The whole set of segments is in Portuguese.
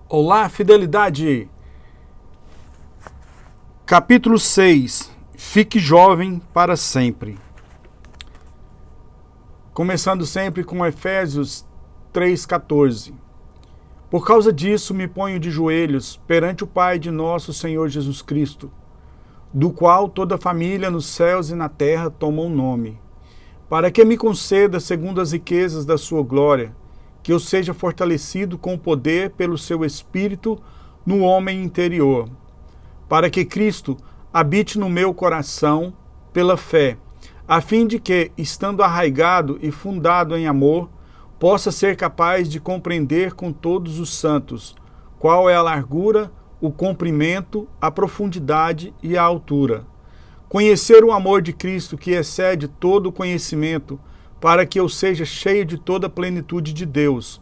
Olá, fidelidade! Capítulo 6. Fique jovem para sempre. Começando sempre com Efésios 3,14. Por causa disso me ponho de joelhos perante o Pai de nosso Senhor Jesus Cristo, do qual toda a família nos céus e na terra toma um nome, para que me conceda, segundo as riquezas da sua glória, que eu seja fortalecido com poder pelo seu Espírito no homem interior, para que Cristo habite no meu coração pela fé, a fim de que, estando arraigado e fundado em amor, possa ser capaz de compreender com todos os santos qual é a largura, o comprimento, a profundidade e a altura. Conhecer o amor de Cristo que excede todo o conhecimento, para que eu seja cheio de toda a plenitude de Deus.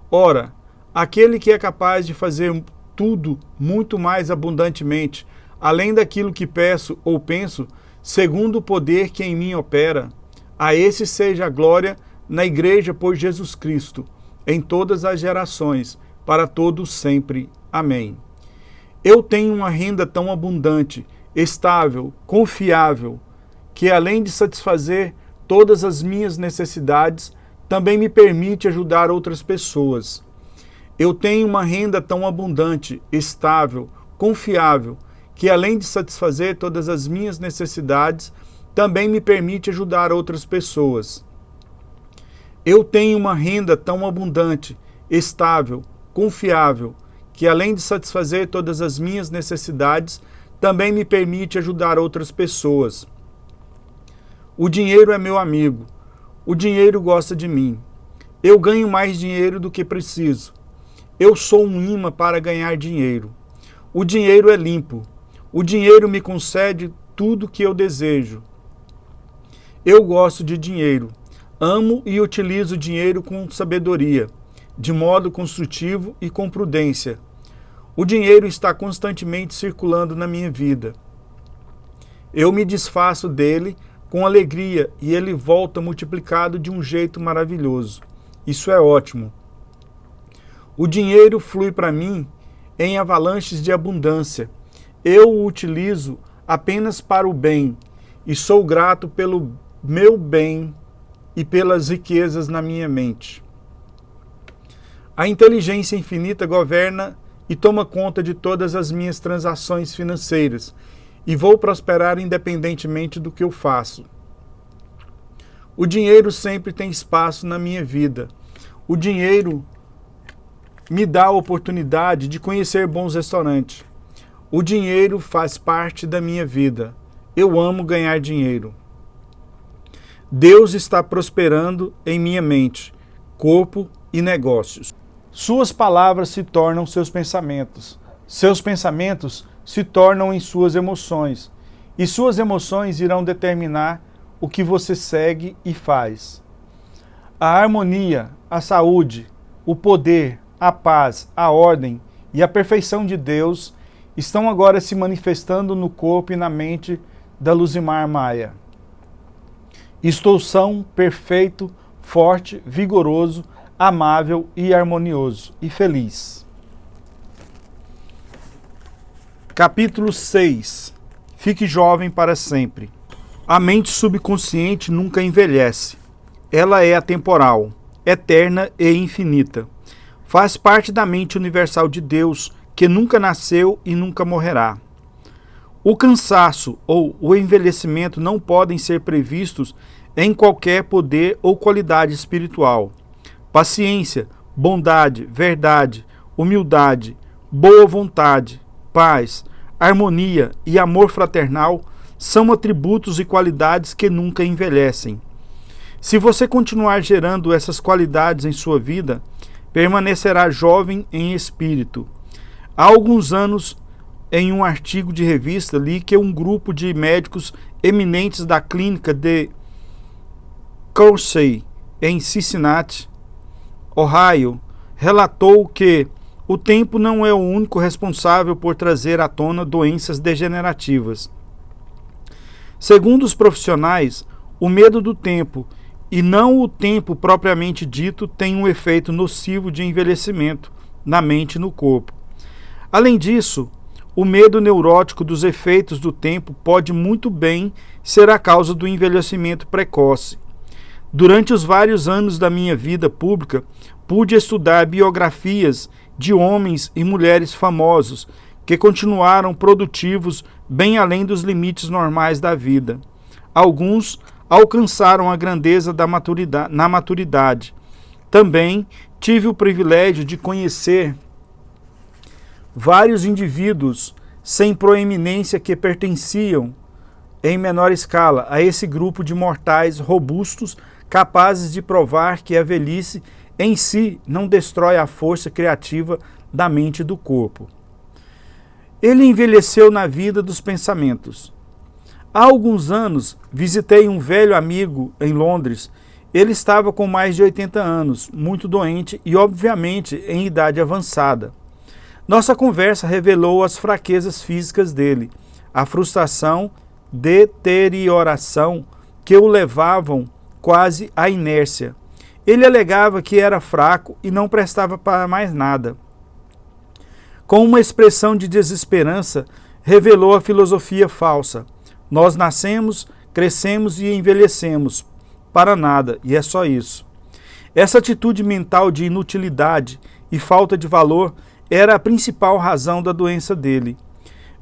Ora, aquele que é capaz de fazer tudo muito mais abundantemente, além daquilo que peço ou penso, segundo o poder que em mim opera, a esse seja a glória na Igreja por Jesus Cristo, em todas as gerações, para todos sempre. Amém. Eu tenho uma renda tão abundante, estável, confiável, que além de satisfazer todas as minhas necessidades, também me permite ajudar outras pessoas. Eu tenho uma renda tão abundante, estável, confiável, que além de satisfazer todas as minhas necessidades, também me permite ajudar outras pessoas. Eu tenho uma renda tão abundante, estável, confiável, que além de satisfazer todas as minhas necessidades, também me permite ajudar outras pessoas. O dinheiro é meu amigo. O dinheiro gosta de mim. Eu ganho mais dinheiro do que preciso. Eu sou um imã para ganhar dinheiro. O dinheiro é limpo. O dinheiro me concede tudo que eu desejo. Eu gosto de dinheiro. Amo e utilizo o dinheiro com sabedoria, de modo construtivo e com prudência. O dinheiro está constantemente circulando na minha vida. Eu me desfaço dele com alegria e ele volta multiplicado de um jeito maravilhoso. Isso é ótimo. O dinheiro flui para mim em avalanches de abundância. Eu o utilizo apenas para o bem e sou grato pelo meu bem e pelas riquezas na minha mente. A inteligência infinita governa e toma conta de todas as minhas transações financeiras, e vou prosperar independentemente do que eu faço. O dinheiro sempre tem espaço na minha vida. O dinheiro me dá a oportunidade de conhecer bons restaurantes. O dinheiro faz parte da minha vida. Eu amo ganhar dinheiro. Deus está prosperando em minha mente, corpo e negócios. Suas palavras se tornam seus pensamentos. Seus pensamentos se tornam em suas emoções. E suas emoções irão determinar o que você segue e faz. A harmonia, a saúde, o poder, a paz, a ordem e a perfeição de Deus estão agora se manifestando no corpo e na mente da Luzimar Maia. Estou são, perfeito, forte, vigoroso, amável e harmonioso e feliz. Capítulo 6. Fique jovem para sempre. A mente subconsciente nunca envelhece. Ela é atemporal, eterna e infinita. Faz parte da mente universal de Deus, que nunca nasceu e nunca morrerá. O cansaço ou o envelhecimento não podem ser previstos em qualquer poder ou qualidade espiritual. Paciência, bondade, verdade, humildade, boa vontade, paz, harmonia e amor fraternal são atributos e qualidades que nunca envelhecem. Se você continuar gerando essas qualidades em sua vida, permanecerá jovem em espírito. Há alguns anos, em um artigo de revista, li que um grupo de médicos eminentes da clínica de Coursey, em Cincinnati, Ohio, relatou que o tempo não é o único responsável por trazer à tona doenças degenerativas. Segundo os profissionais, o medo do tempo, e não o tempo propriamente dito, tem um efeito nocivo de envelhecimento na mente e no corpo. Além disso, o medo neurótico dos efeitos do tempo pode muito bem ser a causa do envelhecimento precoce. Durante os vários anos da minha vida pública, pude estudar biografias de homens e mulheres famosos que continuaram produtivos bem além dos limites normais da vida. Alguns alcançaram a grandeza na maturidade. Também tive o privilégio de conhecer vários indivíduos sem proeminência que pertenciam, em menor escala, a esse grupo de mortais robustos capazes de provar que a velhice em si não destrói a força criativa da mente e do corpo. Ele envelheceu na vida dos pensamentos. Há alguns anos, visitei um velho amigo em Londres. Ele estava com mais de 80 anos, muito doente e, obviamente, em idade avançada. Nossa conversa revelou as fraquezas físicas dele, a frustração, deterioração que o levavam quase à inércia. Ele alegava que era fraco e não prestava para mais nada. Com uma expressão de desesperança, revelou a filosofia falsa. Nós nascemos, crescemos e envelhecemos. Para nada, e é só isso. Essa atitude mental de inutilidade e falta de valor era a principal razão da doença dele.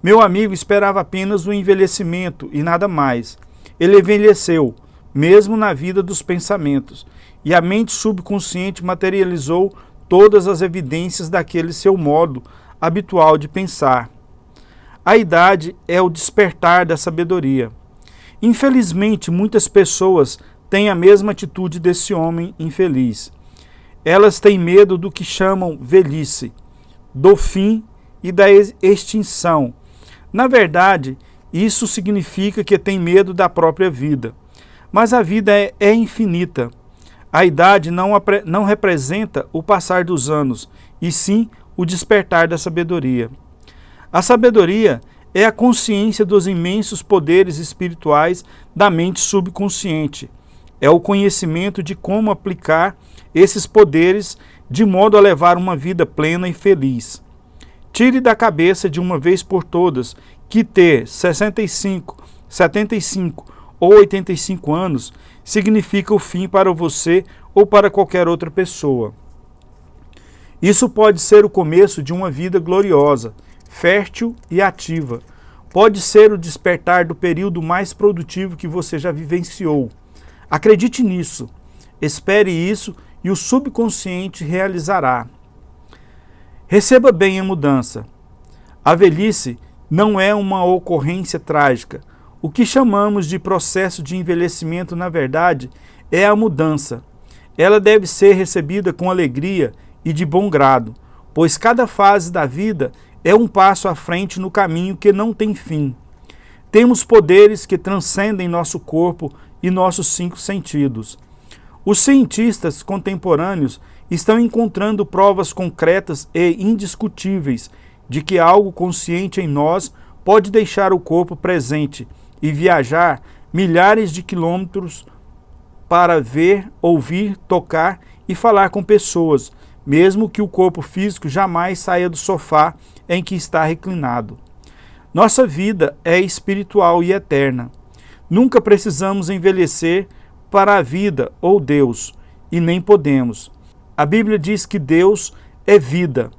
Meu amigo esperava apenas o envelhecimento e nada mais. Ele envelheceu, mesmo na vida dos pensamentos, e a mente subconsciente materializou todas as evidências daquele seu modo habitual de pensar. A idade é o despertar da sabedoria. Infelizmente, muitas pessoas têm a mesma atitude desse homem infeliz. Elas têm medo do que chamam velhice, do fim e da extinção. Na verdade, isso significa que tem medo da própria vida. Mas a vida é infinita. A idade não representa o passar dos anos, e sim o despertar da sabedoria. A sabedoria é a consciência dos imensos poderes espirituais da mente subconsciente. É o conhecimento de como aplicar esses poderes de modo a levar uma vida plena e feliz. Tire da cabeça de uma vez por todas que ter 65, 75 ou 85 anos significa o fim para você ou para qualquer outra pessoa. Isso pode ser o começo de uma vida gloriosa, fértil e ativa. Pode ser o despertar do período mais produtivo que você já vivenciou. Acredite nisso, espere isso e o subconsciente realizará. Receba bem a mudança. A velhice não é uma ocorrência trágica. O que chamamos de processo de envelhecimento, na verdade, é a mudança. Ela deve ser recebida com alegria e de bom grado, pois cada fase da vida é um passo à frente no caminho que não tem fim. Temos poderes que transcendem nosso corpo e nossos 5 sentidos. Os cientistas contemporâneos estão encontrando provas concretas e indiscutíveis de que algo consciente em nós pode deixar o corpo presente e viajar milhares de quilômetros para ver, ouvir, tocar e falar com pessoas, mesmo que o corpo físico jamais saia do sofá em que está reclinado. Nossa vida é espiritual e eterna. Nunca precisamos envelhecer para a vida ou Deus, e nem podemos. A Bíblia diz que Deus é vida.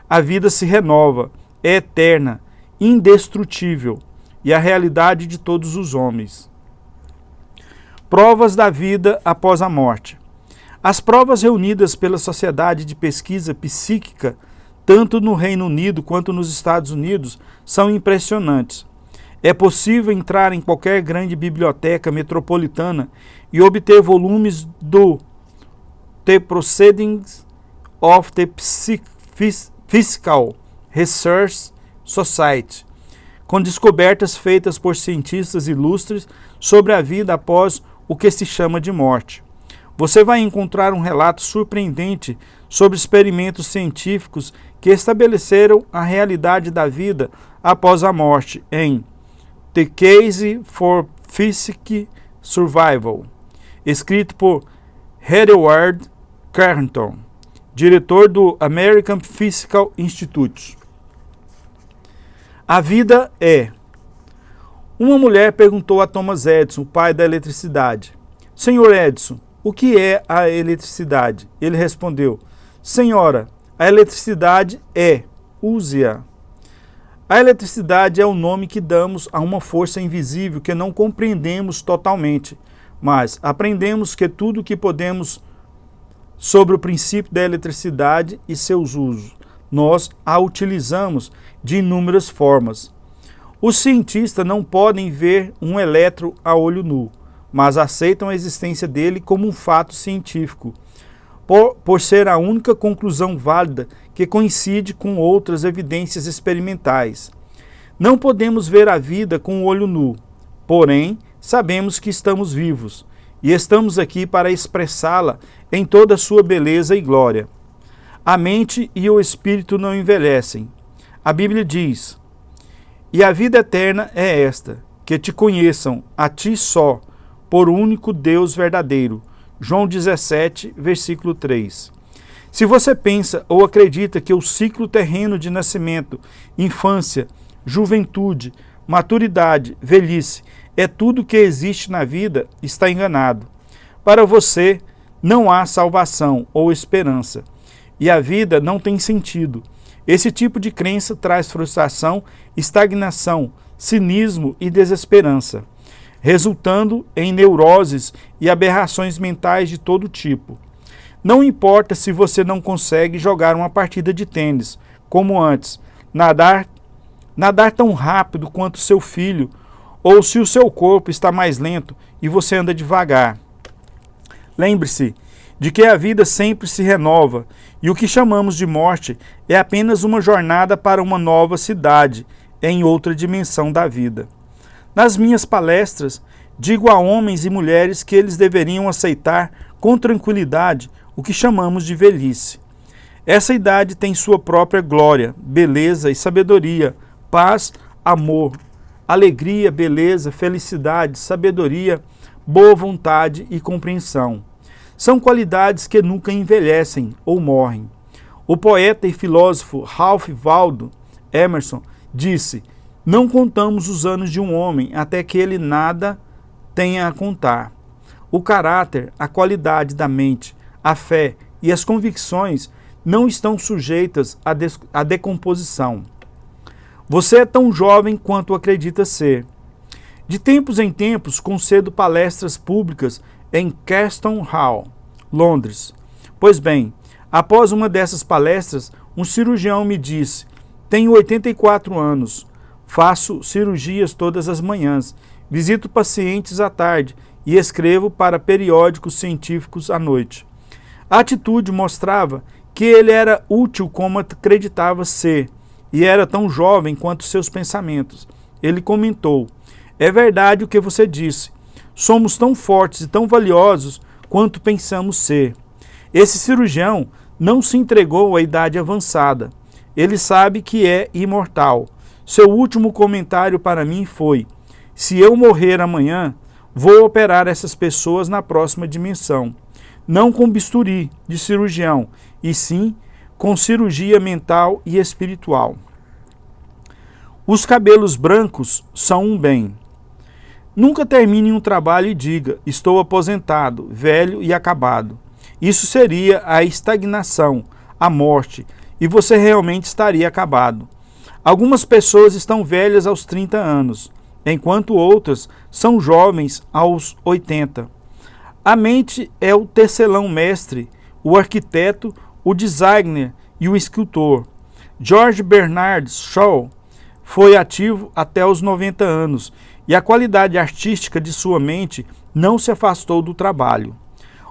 A vida se renova, é eterna, indestrutível, e a realidade de todos os homens. Provas da vida após a morte. As provas reunidas pela Sociedade de Pesquisa Psíquica, tanto no Reino Unido quanto nos Estados Unidos, são impressionantes. É possível entrar em qualquer grande biblioteca metropolitana e obter volumes do The Proceedings of the Physical Research Society, com descobertas feitas por cientistas ilustres sobre a vida após o que se chama de morte. Você vai encontrar um relato surpreendente sobre experimentos científicos que estabeleceram a realidade da vida após a morte em The Case for Physical Survival, escrito por Edward Carrington, diretor do American Physical Institute. A vida é. Uma mulher perguntou a Thomas Edison, o pai da eletricidade: Senhor Edison, o que é a eletricidade? Ele respondeu: Senhora, a eletricidade é, use-a. A eletricidade é o nome que damos a uma força invisível que não compreendemos totalmente, mas aprendemos que tudo o que podemos sobre o princípio da eletricidade e seus usos. Nós a utilizamos de inúmeras formas. Os cientistas não podem ver um elétron a olho nu, mas aceitam a existência dele como um fato científico, por ser a única conclusão válida que coincide com outras evidências experimentais. Não podemos ver a vida com o olho nu, porém, sabemos que estamos vivos e estamos aqui para expressá-la em toda a sua beleza e glória. A mente e o espírito não envelhecem. A Bíblia diz: e a vida eterna é esta, que te conheçam, a ti só, por único Deus verdadeiro. João 17, versículo 3. Se você pensa ou acredita que o ciclo terreno de nascimento, infância, juventude, maturidade, velhice, é tudo que existe na vida, está enganado. Para você, não há salvação ou esperança, e a vida não tem sentido. Esse tipo de crença traz frustração, estagnação, cinismo e desesperança, resultando em neuroses e aberrações mentais de todo tipo. Não importa se você não consegue jogar uma partida de tênis, como antes, nadar tão rápido quanto seu filho, ou se o seu corpo está mais lento e você anda devagar. Lembre-se de que a vida sempre se renova e o que chamamos de morte é apenas uma jornada para uma nova cidade em outra dimensão da vida. Nas minhas palestras, digo a homens e mulheres que eles deveriam aceitar com tranquilidade o que chamamos de velhice. Essa idade tem sua própria glória, beleza e sabedoria, paz, amor, alegria, beleza, felicidade, sabedoria, boa vontade e compreensão. São qualidades que nunca envelhecem ou morrem. O poeta e filósofo Ralph Waldo Emerson disse: não contamos os anos de um homem até que ele nada tenha a contar. O caráter, a qualidade da mente, a fé e as convicções não estão sujeitas à decomposição. Você é tão jovem quanto acredita ser. De tempos em tempos, concedo palestras públicas em Caxton Hall, Londres. Pois bem, após uma dessas palestras, um cirurgião me disse: tenho 84 anos, faço cirurgias todas as manhãs, visito pacientes à tarde e escrevo para periódicos científicos à noite. A atitude mostrava que ele era útil como acreditava ser e era tão jovem quanto seus pensamentos. Ele comentou: é verdade o que você disse. Somos tão fortes e tão valiosos quanto pensamos ser. Esse cirurgião não se entregou à idade avançada. Ele sabe que é imortal. Seu último comentário para mim foi: se eu morrer amanhã, vou operar essas pessoas na próxima dimensão. Não com bisturi de cirurgião, e sim com cirurgia mental e espiritual. Os cabelos brancos são um bem. Nunca termine um trabalho e diga: estou aposentado, velho e acabado. Isso seria a estagnação, a morte, e você realmente estaria acabado. Algumas pessoas estão velhas aos 30 anos, enquanto outras são jovens aos 80. A mente é o tecelão mestre, o arquiteto, o designer e o escultor. George Bernard Shaw foi ativo até os 90 anos e a qualidade artística de sua mente não se afastou do trabalho.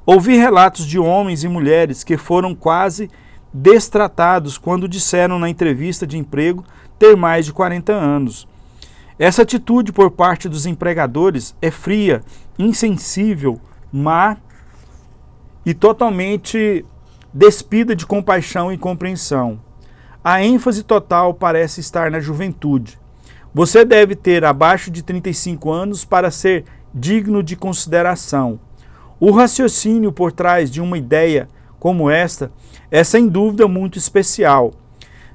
Ouvi relatos de homens e mulheres que foram quase destratados quando disseram na entrevista de emprego ter mais de 40 anos. Essa atitude por parte dos empregadores é fria, insensível, má e totalmente despida de compaixão e compreensão. A ênfase total parece estar na juventude. Você deve ter abaixo de 35 anos para ser digno de consideração. O raciocínio por trás de uma ideia como esta é sem dúvida muito especial.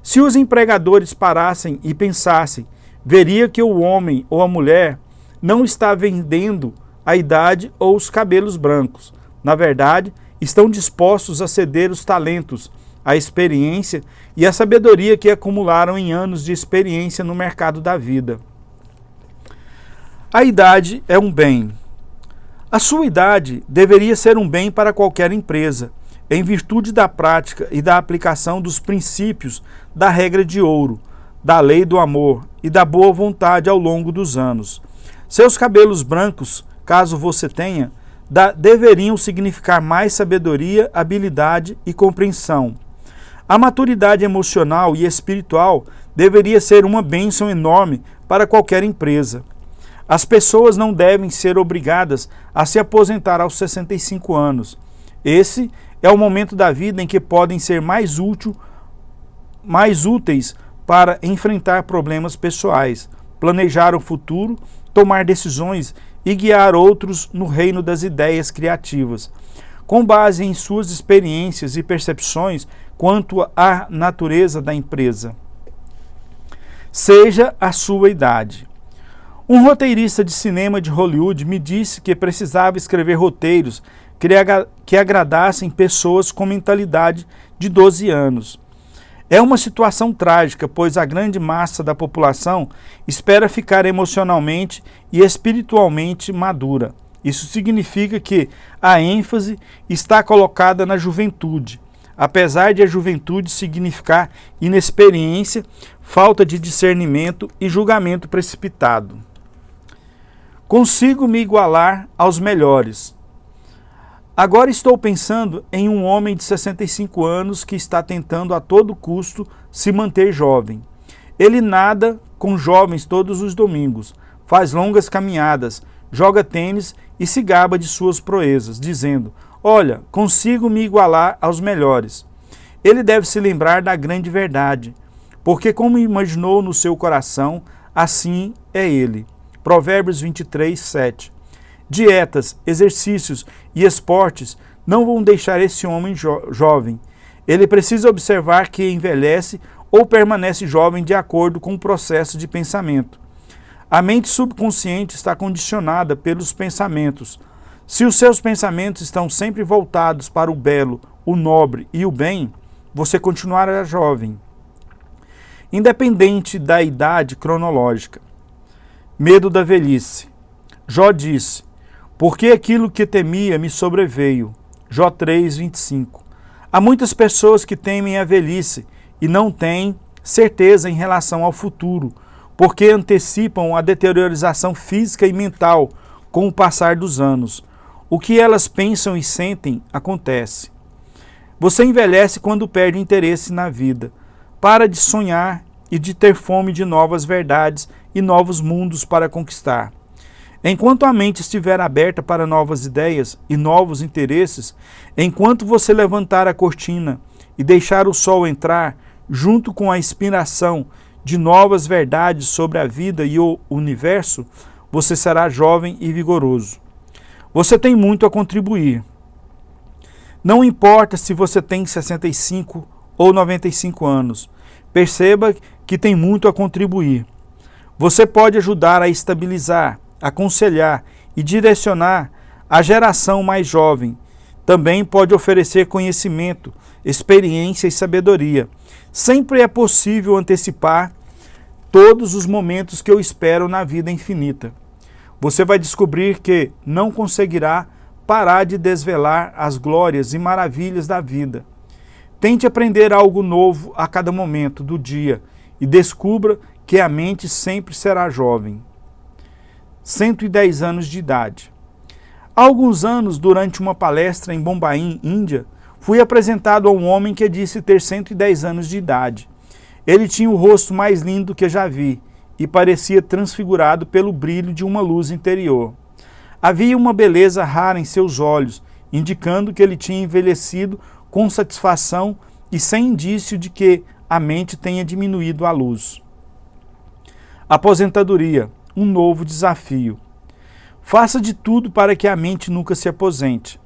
Se os empregadores parassem e pensassem, veria que o homem ou a mulher não está vendendo a idade ou os cabelos brancos. Na verdade, estão dispostos a ceder os talentos, a experiência e a sabedoria que acumularam em anos de experiência no mercado da vida. A idade é um bem. A sua idade deveria ser um bem para qualquer empresa, em virtude da prática e da aplicação dos princípios da regra de ouro, da lei do amor e da boa vontade ao longo dos anos. Seus cabelos brancos, caso você tenha, deveriam significar mais sabedoria, habilidade e compreensão. A maturidade emocional e espiritual deveria ser uma bênção enorme para qualquer empresa. As pessoas não devem ser obrigadas a se aposentar aos 65 anos. Esse é o momento da vida em que podem ser mais úteis para enfrentar problemas pessoais, planejar o futuro, tomar decisões e guiar outros no reino das ideias criativas, com base em suas experiências e percepções quanto à natureza da empresa. Seja a sua idade. Um roteirista de cinema de Hollywood me disse que precisava escrever roteiros que agradassem pessoas com mentalidade de 12 anos. É uma situação trágica, pois a grande massa da população espera ficar emocionalmente e espiritualmente madura. Isso significa que a ênfase está colocada na juventude, apesar de a juventude significar inexperiência, falta de discernimento e julgamento precipitado. Consigo me igualar aos melhores. Agora estou pensando em um homem de 65 anos que está tentando a todo custo se manter jovem. Ele nada com jovens todos os domingos, faz longas caminhadas, joga tênis e se gaba de suas proezas, dizendo: "Olha, consigo me igualar aos melhores." Ele deve se lembrar da grande verdade, porque como imaginou no seu coração, assim é ele. Provérbios 23, 7. Dietas, exercícios e esportes não vão deixar esse homem jovem. Ele precisa observar que envelhece ou permanece jovem de acordo com o processo de pensamento. A mente subconsciente está condicionada pelos pensamentos. Se os seus pensamentos estão sempre voltados para o belo, o nobre e o bem, você continuará jovem, independente da idade cronológica. Medo da velhice. Jó disse: "Porque aquilo que temia me sobreveio." Jó 3, 25. Há muitas pessoas que temem a velhice e não têm certeza em relação ao futuro, porque antecipam a deteriorização física e mental com o passar dos anos. O que elas pensam e sentem acontece. Você envelhece quando perde interesse na vida. Para de sonhar e de ter fome de novas verdades e novos mundos para conquistar. Enquanto a mente estiver aberta para novas ideias e novos interesses, enquanto você levantar a cortina e deixar o sol entrar, junto com a inspiração de novas verdades sobre a vida e o universo, você será jovem e vigoroso. Você tem muito a contribuir. Não importa se você tem 65 ou 95 anos, perceba que tem muito a contribuir. Você pode ajudar a estabilizar, aconselhar e direcionar a geração mais jovem. Também pode oferecer conhecimento, experiência e sabedoria. Sempre é possível antecipar todos os momentos que eu espero na vida infinita. Você vai descobrir que não conseguirá parar de desvelar as glórias e maravilhas da vida. Tente aprender algo novo a cada momento do dia e descubra que a mente sempre será jovem. 110 anos de idade. Há alguns anos, durante uma palestra em Bombaim, Índia, fui apresentado a um homem que disse ter 110 anos de idade. Ele tinha o rosto mais lindo que já vi e parecia transfigurado pelo brilho de uma luz interior. Havia uma beleza rara em seus olhos, indicando que ele tinha envelhecido com satisfação e sem indício de que a mente tenha diminuído a luz. Aposentadoria, um novo desafio. Faça de tudo para que a mente nunca se aposente.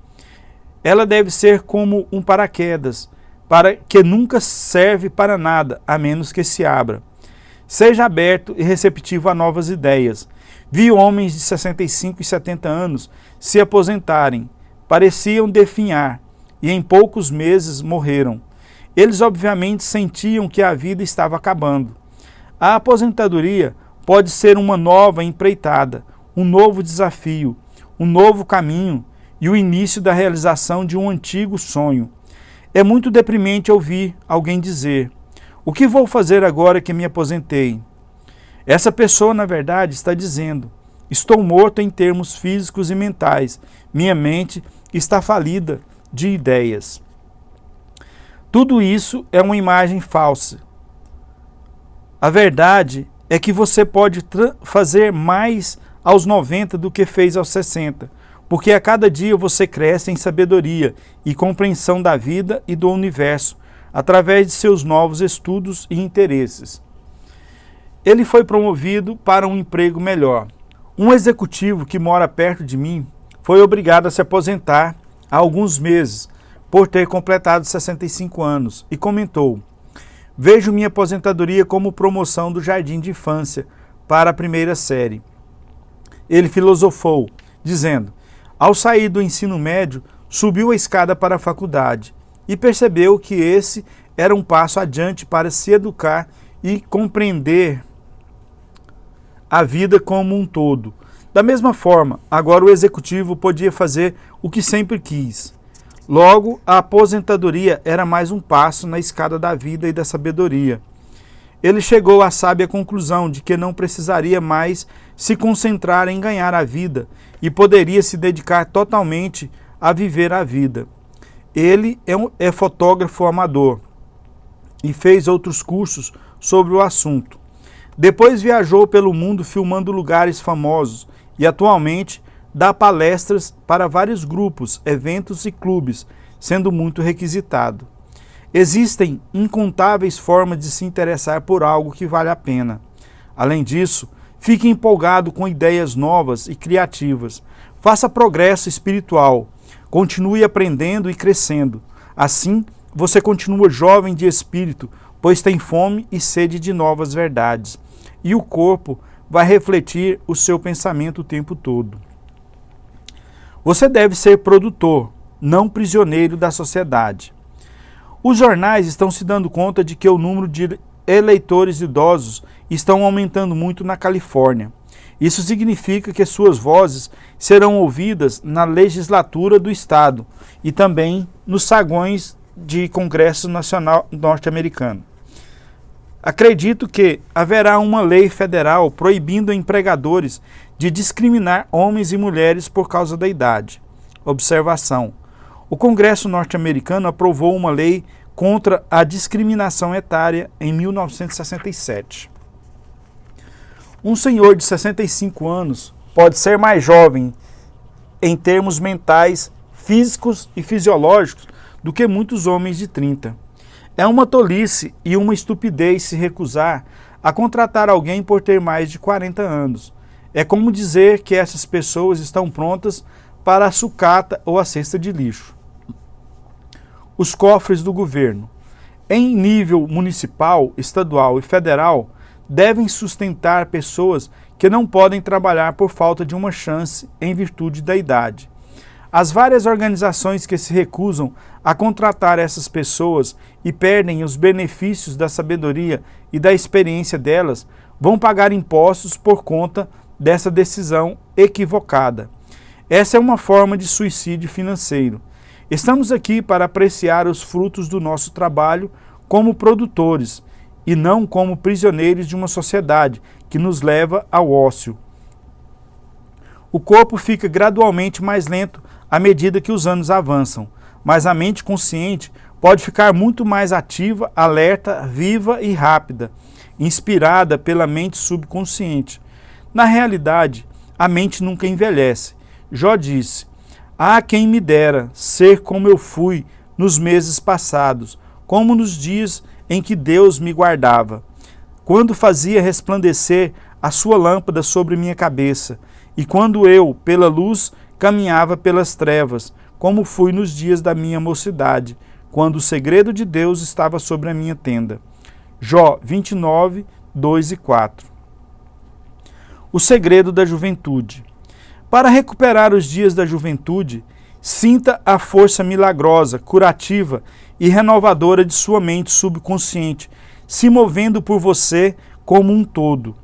Ela deve ser como um paraquedas para que nunca serve para nada, a menos que se abra. Seja aberto e receptivo a novas ideias. Vi homens de 65 e 70 anos se aposentarem, pareciam definhar, e em poucos meses morreram. Eles obviamente sentiam que a vida estava acabando. A aposentadoria pode ser uma nova empreitada, um novo desafio, um novo caminho e o início da realização de um antigo sonho. É muito deprimente ouvir alguém dizer: "O que vou fazer agora que me aposentei?" Essa pessoa, na verdade, está dizendo: "Estou morto em termos físicos e mentais. Minha mente está falida de ideias." Tudo isso é uma imagem falsa. A verdade é que você pode fazer mais aos 90 do que fez aos 60, porque a cada dia você cresce em sabedoria e compreensão da vida e do universo, através de seus novos estudos e interesses. Ele foi promovido para um emprego melhor. Um executivo que mora perto de mim foi obrigado a se aposentar há alguns meses, por ter completado 65 anos, e comentou: "Vejo minha aposentadoria como promoção do jardim de infância para a primeira série." Ele filosofou, dizendo: "Ao sair do ensino médio, subiu a escada para a faculdade e percebeu que esse era um passo adiante para se educar e compreender a vida como um todo. Da mesma forma, agora o executivo podia fazer o que sempre quis. Logo, a aposentadoria era mais um passo na escada da vida e da sabedoria. Ele chegou à sábia conclusão de que não precisaria mais se concentrar em ganhar a vida e poderia se dedicar totalmente a viver a vida. Ele é fotógrafo amador e fez outros cursos sobre o assunto. Depois viajou pelo mundo filmando lugares famosos e atualmente dá palestras para vários grupos, eventos e clubes, sendo muito requisitado. Existem incontáveis formas de se interessar por algo que vale a pena. Além disso, fique empolgado com ideias novas e criativas. Faça progresso espiritual. Continue aprendendo e crescendo. Assim, você continua jovem de espírito, pois tem fome e sede de novas verdades. E o corpo vai refletir o seu pensamento o tempo todo. Você deve ser produtor, não prisioneiro da sociedade. Os jornais estão se dando conta de que o número de eleitores idosos estão aumentando muito na Califórnia. Isso significa que suas vozes serão ouvidas na legislatura do estado e também nos saguões de Congresso Nacional norte-americano. Acredito que haverá uma lei federal proibindo empregadores de discriminar homens e mulheres por causa da idade. Observação: o Congresso norte-americano aprovou uma lei contra a discriminação etária em 1967. Um senhor de 65 anos pode ser mais jovem em termos mentais, físicos e fisiológicos do que muitos homens de 30. É uma tolice e uma estupidez se recusar a contratar alguém por ter mais de 40 anos. É como dizer que essas pessoas estão prontas para a sucata ou a cesta de lixo. Os cofres do governo, em nível municipal, estadual e federal, devem sustentar pessoas que não podem trabalhar por falta de uma chance em virtude da idade. As várias organizações que se recusam a contratar essas pessoas e perdem os benefícios da sabedoria e da experiência delas vão pagar impostos por conta dessa decisão equivocada. Essa é uma forma de suicídio financeiro. Estamos aqui para apreciar os frutos do nosso trabalho como produtores e não como prisioneiros de uma sociedade que nos leva ao ócio. O corpo fica gradualmente mais lento à medida que os anos avançam, mas a mente consciente pode ficar muito mais ativa, alerta, viva e rápida, inspirada pela mente subconsciente. Na realidade, a mente nunca envelhece. Jó disse: "Ah, quem me dera ser como eu fui nos meses passados, como nos dias em que Deus me guardava, quando fazia resplandecer a sua lâmpada sobre minha cabeça, e quando eu, pela luz, caminhava pelas trevas, como fui nos dias da minha mocidade, quando o segredo de Deus estava sobre a minha tenda. Jó 29, 2 e 4. O segredo da juventude. Para recuperar os dias da juventude, sinta a força milagrosa, curativa e renovadora de sua mente subconsciente, se movendo por você como um todo.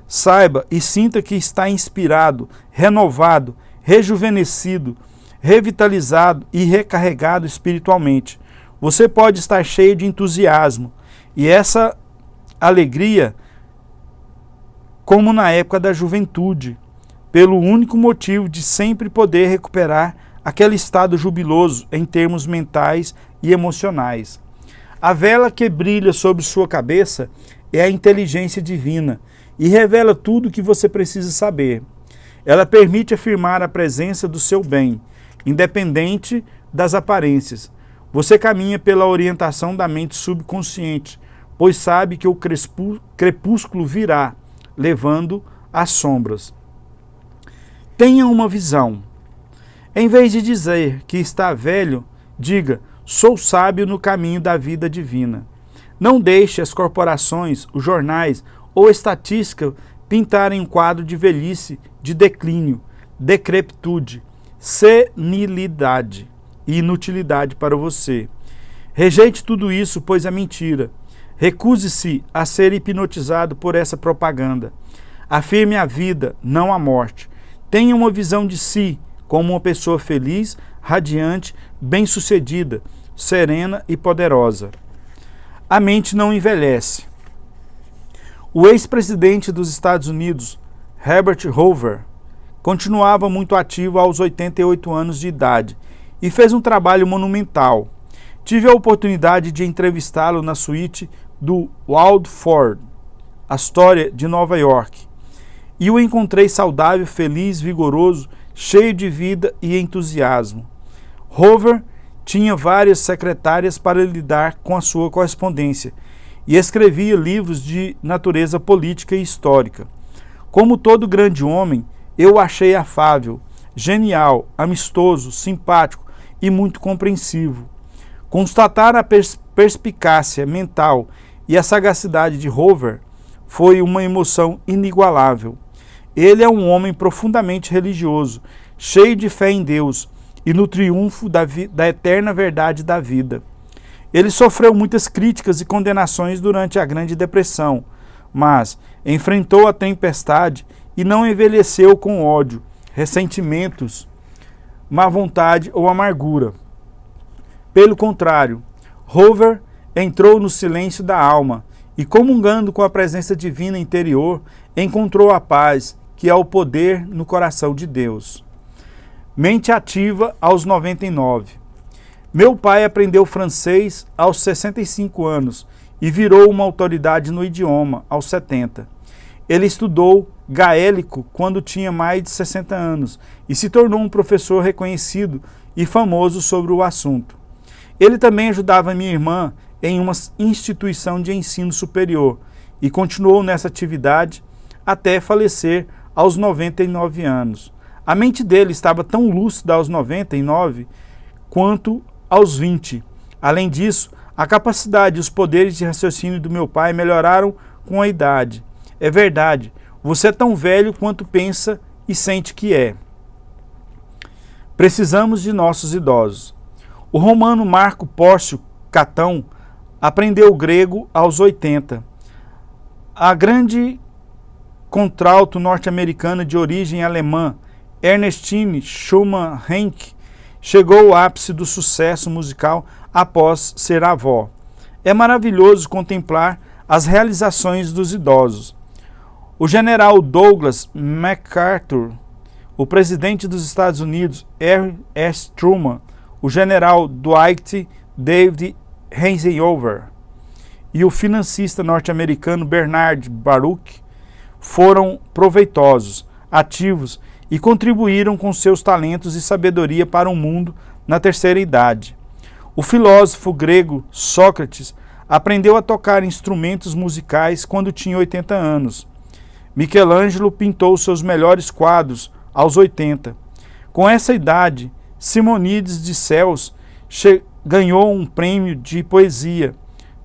Saiba e sinta que está inspirado, renovado, rejuvenescido, revitalizado e recarregado espiritualmente. Você pode estar cheio de entusiasmo e essa alegria, como na época da juventude, pelo único motivo de sempre poder recuperar aquele estado jubiloso em termos mentais e emocionais. A vela que brilha sobre sua cabeça é a inteligência divina e revela tudo o que você precisa saber. Ela permite afirmar a presença do seu bem, independente das aparências. Você caminha pela orientação da mente subconsciente, pois sabe que o crepúsculo virá, levando as sombras. Tenha uma visão. Em vez de dizer que está velho, diga: sou sábio no caminho da vida divina. Não deixe as corporações, os jornais ou estatística pintarem um quadro de velhice, de declínio, decrepitude, senilidade e inutilidade para você. Rejeite tudo isso, pois é mentira. Recuse-se a ser hipnotizado por essa propaganda. Afirme a vida, não a morte. Tenha uma visão de si como uma pessoa feliz, radiante, bem-sucedida, serena e poderosa. A mente não envelhece. O ex-presidente dos Estados Unidos, Herbert Hoover, continuava muito ativo aos 88 anos de idade e fez um trabalho monumental. Tive a oportunidade de entrevistá-lo na suíte do Waldorf Astoria de Nova York e o encontrei saudável, feliz, vigoroso, cheio de vida e entusiasmo. Hoover tinha várias secretárias para lidar com a sua correspondência e escrevia livros de natureza política e histórica. Como todo grande homem, eu o achei afável, genial, amistoso, simpático e muito compreensivo. Constatar a perspicácia mental e a sagacidade de Hoover foi uma emoção inigualável. Ele é um homem profundamente religioso, cheio de fé em Deus e no triunfo da eterna verdade da vida. Ele sofreu muitas críticas e condenações durante a Grande Depressão, mas enfrentou a tempestade e não envelheceu com ódio, ressentimentos, má vontade ou amargura. Pelo contrário, Hoover entrou no silêncio da alma e, comungando com a presença divina interior, encontrou a paz, que é o poder no coração de Deus. Mente ativa aos 99. Meu pai aprendeu francês aos 65 anos e virou uma autoridade no idioma aos 70. Ele estudou gaélico quando tinha mais de 60 anos e se tornou um professor reconhecido e famoso sobre o assunto. Ele também ajudava minha irmã em uma instituição de ensino superior e continuou nessa atividade até falecer aos 99 anos. A mente dele estava tão lúcida aos 99 quanto aos 20. Além disso, a capacidade e os poderes de raciocínio do meu pai melhoraram com a idade. É verdade, você é tão velho quanto pensa e sente que é. Precisamos de nossos idosos. O romano Marco Pórcio Catão aprendeu grego aos 80. A grande contralto norte-americana de origem alemã, Ernestine Schumann Heink, chegou ao ápice do sucesso musical após ser avó. É maravilhoso contemplar as realizações dos idosos. O general Douglas MacArthur, o presidente dos Estados Unidos, R. S. Truman, o general Dwight David Eisenhower e o financista norte-americano Bernard Baruch foram proveitosos, ativos e contribuíram com seus talentos e sabedoria para o mundo na terceira idade. O filósofo grego Sócrates aprendeu a tocar instrumentos musicais quando tinha 80 anos. Michelangelo pintou seus melhores quadros aos 80. Com essa idade, Simonides de Cels ganhou um prêmio de poesia.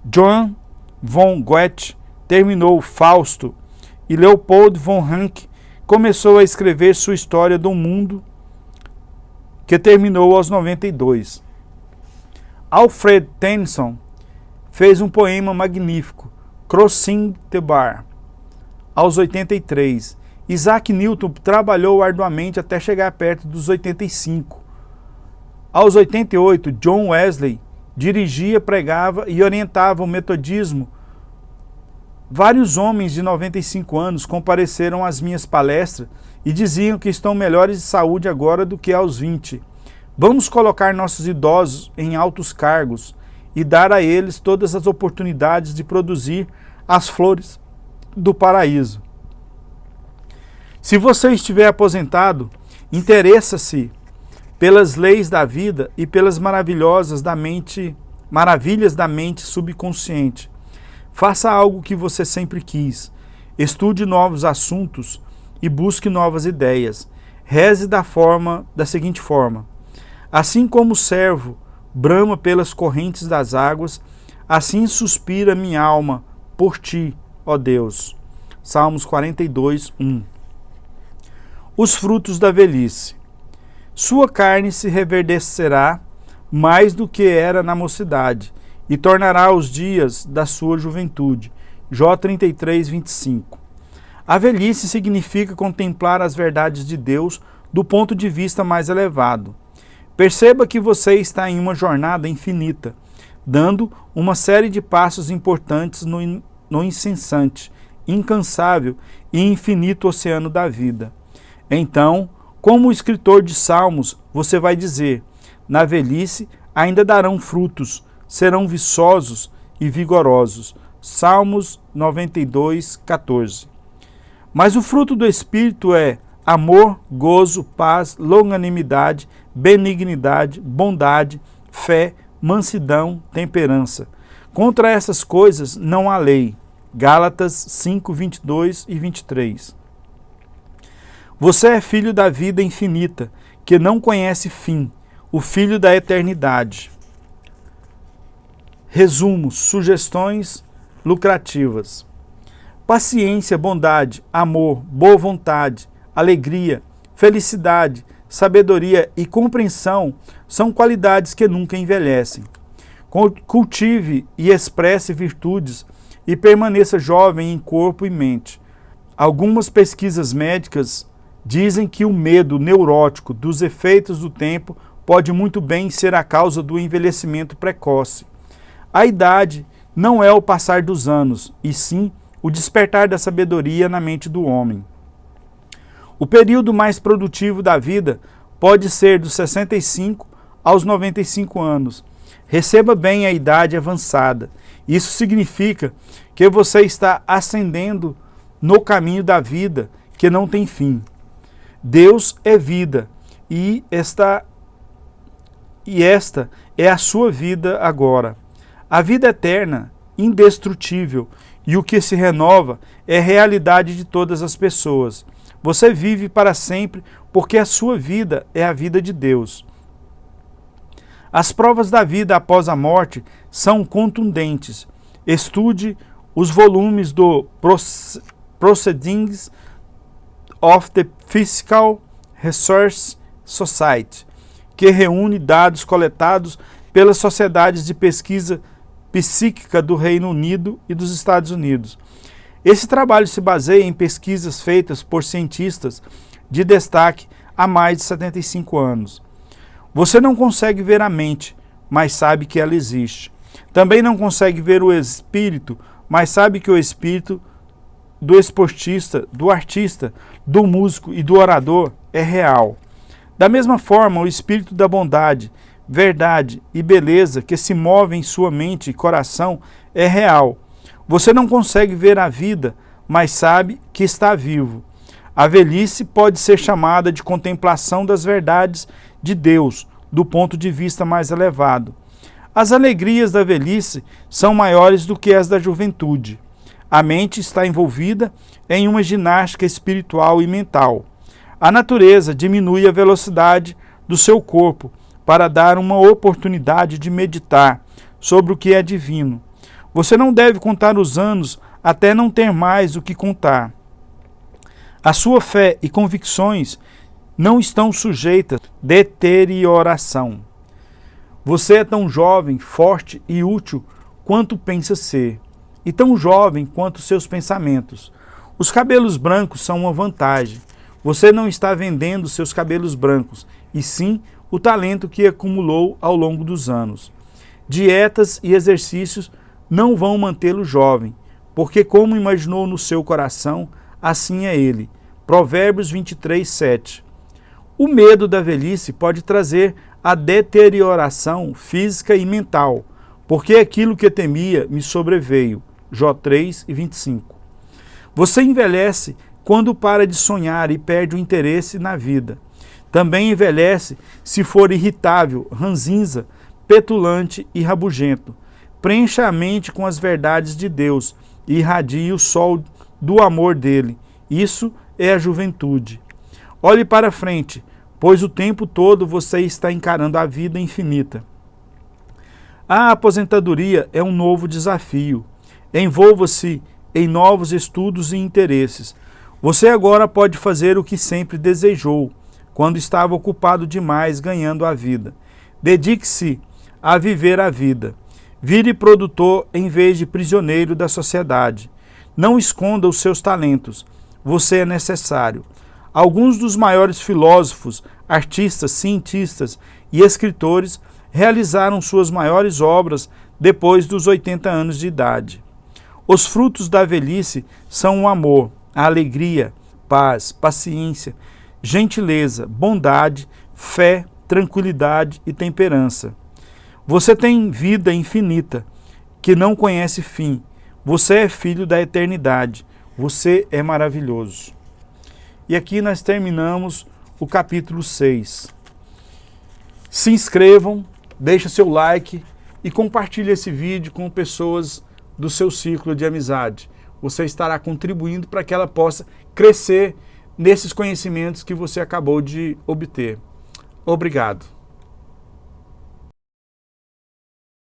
Johann von Goethe terminou Fausto e Leopold von Ranke começou a escrever sua história do mundo, que terminou aos 92. Alfred Tennyson fez um poema magnífico, Crossing the Bar, aos 83. Isaac Newton trabalhou arduamente até chegar perto dos 85. Aos 88, John Wesley dirigia, pregava e orientava o metodismo. Vários homens de 95 anos compareceram às minhas palestras e diziam que estão melhores de saúde agora do que aos 20. Vamos colocar nossos idosos em altos cargos e dar a eles todas as oportunidades de produzir as flores do paraíso. Se você estiver aposentado, interessa-se pelas leis da vida e pelas maravilhas da mente subconsciente. Faça algo que você sempre quis. Estude novos assuntos e busque novas ideias. Reze da seguinte forma: assim como o servo brama pelas correntes das águas, assim suspira minha alma por ti, ó Deus. Salmos 42, 1. Os frutos da velhice. Sua carne se reverdecerá mais do que era na mocidade, e tornará os dias da sua juventude. Jó 33, 25. A velhice significa contemplar as verdades de Deus do ponto de vista mais elevado. Perceba que você está em uma jornada infinita, dando uma série de passos importantes no incessante, incansável e infinito oceano da vida. Então, como escritor de Salmos, você vai dizer: na velhice ainda darão frutos, serão viçosos e vigorosos. Salmos 92, 14. Mas o fruto do Espírito é amor, gozo, paz, longanimidade, benignidade, bondade, fé, mansidão, temperança. Contra essas coisas não há lei. Gálatas 5, 22 e 23. Você é filho da vida infinita, que não conhece fim, o filho da eternidade. Resumos, sugestões lucrativas. Paciência, bondade, amor, boa vontade, alegria, felicidade, sabedoria e compreensão são qualidades que nunca envelhecem. Cultive e expresse virtudes e permaneça jovem em corpo e mente. Algumas pesquisas médicas dizem que o medo neurótico dos efeitos do tempo pode muito bem ser a causa do envelhecimento precoce. A idade não é o passar dos anos, e sim o despertar da sabedoria na mente do homem. O período mais produtivo da vida pode ser dos 65 aos 95 anos. Receba bem a idade avançada. Isso significa que você está ascendendo no caminho da vida que não tem fim. Deus é vida e esta é a sua vida agora. A vida eterna, indestrutível, e o que se renova é a realidade de todas as pessoas. Você vive para sempre porque a sua vida é a vida de Deus. As provas da vida após a morte são contundentes. Estude os volumes do Proceedings of the Physical Research Society, que reúne dados coletados pelas sociedades de pesquisa psíquica do Reino Unido e dos Estados Unidos. Esse trabalho se baseia em pesquisas feitas por cientistas de destaque há mais de 75 anos. Você não consegue ver a mente, mas sabe que ela existe. Também não consegue ver o espírito, mas sabe que o espírito do esportista, do artista, do músico e do orador é real. Da mesma forma, o espírito da bondade, verdade e beleza que se move em sua mente e coração é real. Você não consegue ver a vida, mas sabe que está vivo. A velhice pode ser chamada de contemplação das verdades de Deus, do ponto de vista mais elevado. As alegrias da velhice são maiores do que as da juventude. A mente está envolvida em uma ginástica espiritual e mental. A natureza diminui a velocidade do seu corpo para dar uma oportunidade de meditar sobre o que é divino. Você não deve contar os anos até não ter mais o que contar. A sua fé e convicções não estão sujeitas a deterioração. Você é tão jovem, forte e útil quanto pensa ser, e tão jovem quanto seus pensamentos. Os cabelos brancos são uma vantagem. Você não está vendendo seus cabelos brancos, e sim o talento que acumulou ao longo dos anos. Dietas e exercícios não vão mantê-lo jovem, porque como imaginou no seu coração, assim é ele. Provérbios 23, 7. O medo da velhice pode trazer a deterioração física e mental, porque aquilo que temia me sobreveio. Jó 3 e 25. Você envelhece quando para de sonhar e perde o interesse na vida. Também envelhece se for irritável, ranzinza, petulante e rabugento. Preencha a mente com as verdades de Deus e irradie o sol do amor dele. Isso é a juventude. Olhe para frente, pois o tempo todo você está encarando a vida infinita. A aposentadoria é um novo desafio. Envolva-se em novos estudos e interesses. Você agora pode fazer o que sempre desejou, quando estava ocupado demais ganhando a vida. Dedique-se a viver a vida. Vire produtor em vez de prisioneiro da sociedade. Não esconda os seus talentos. Você é necessário. Alguns dos maiores filósofos, artistas, cientistas e escritores realizaram suas maiores obras depois dos 80 anos de idade. Os frutos da velhice são o amor, a alegria, paz, paciência, gentileza, bondade, fé, tranquilidade e temperança. Você tem vida infinita, que não conhece fim. Você é filho da eternidade. Você é maravilhoso. E aqui nós terminamos o capítulo 6. Se inscrevam, deixem seu like e compartilhe esse vídeo com pessoas do seu círculo de amizade. Você estará contribuindo para que ela possa crescer nesses conhecimentos que você acabou de obter. Obrigado.